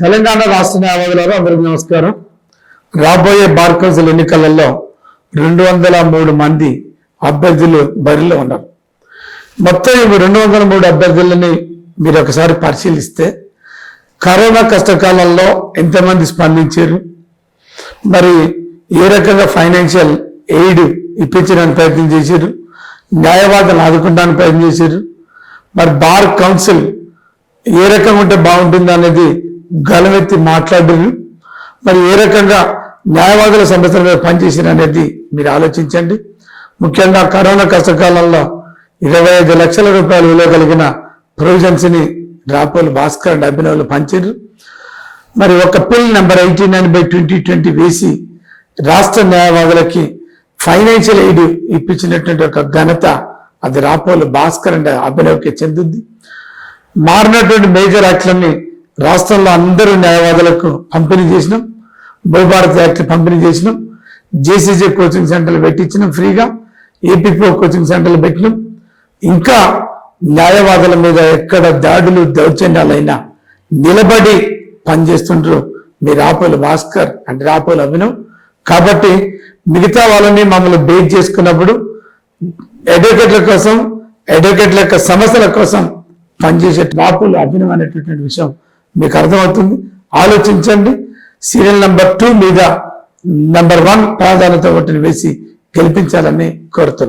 తెలంగాణ రాష్ట్ర న్యాయవాదులారా అందరికీ నమస్కారం. రాబోయే బార్ కౌన్సిల్ ఎన్నికలలో 203 మంది అభ్యర్థులు బరిలో ఉన్నారు. మొత్తం 203 అభ్యర్థులని మీరు ఒకసారి పరిశీలిస్తే కరోనా కష్టకాలంలో ఎంతమంది స్పందించారు, మరి ఏ రకంగా ఫైనాన్షియల్ ఎయిడ్ ఇప్పించడానికి ప్రయత్నం చేశారు, న్యాయవాదులు ఆదుకోవడానికి ప్రయత్నం చేశారు, మరి బార్ కౌన్సిల్ ఏ రకంగా ఉంటే బాగుంటుంది అనేది గలమెత్తి మాట్లాడారు, మరి ఏ రకంగా న్యాయవాదుల సమస్యల మీద పనిచేసారు అనేది మీరు ఆలోచించండి. ముఖ్యంగా కరోనా కష్టకాలంలో 25 లక్షల రూపాయలు విలువ కలిగిన ప్రొవిజన్స్ ని రాపోలు భాస్కర్ అండ్ అభినవులు పంచారు. మరి ఒక బిల్ నెంబర్ 89/2020 వేసి రాష్ట్ర న్యాయవాదులకి ఫైనాన్షియల్ ఎయిడ్ ఇప్పించినటువంటి ఒక ఘనత అది రాపోలు భాస్కర్ అండ్ అభినవ్కి చెందుద్ది. మారినటువంటి మేజర్ యాక్ట్లన్నీ రాష్ట్రంలో అందరూ న్యాయవాదులకు పంపిణీ చేసినాం, భూభారత్ యాక్ట్ పంపిణీ చేసినాం, జేసీజే కోచింగ్ సెంటర్లు పెట్టించినాం, ఫ్రీగా ఏపీపీఓ కోచింగ్ సెంటర్లు పెట్టినాం. ఇంకా న్యాయవాదుల మీద ఎక్కడ దాడులు దౌర్జన్యాలైనా నిలబడి పనిచేస్తుంటారు మీ రాపోలు భాస్కర్ అండ్ రాపోలు అభినవ్. కాబట్టి మిగతా వాళ్ళని మమ్మల్ని బేక్ చేసుకున్నప్పుడు అడ్వకేట్ల కోసం, అడ్వకేట్ల యొక్క సమస్యల కోసం పనిచేసే రాపోలు అభినవ్ అనేటటువంటి విషయం మీకు అర్థమవుతుంది. ఆలోచించండి. సీరియల్ నెంబర్ 2 మీద నెంబర్ 1 ప్రాధాన్యత ఓటుని వేసి గెలిపించాలని కోరుతున్నాను.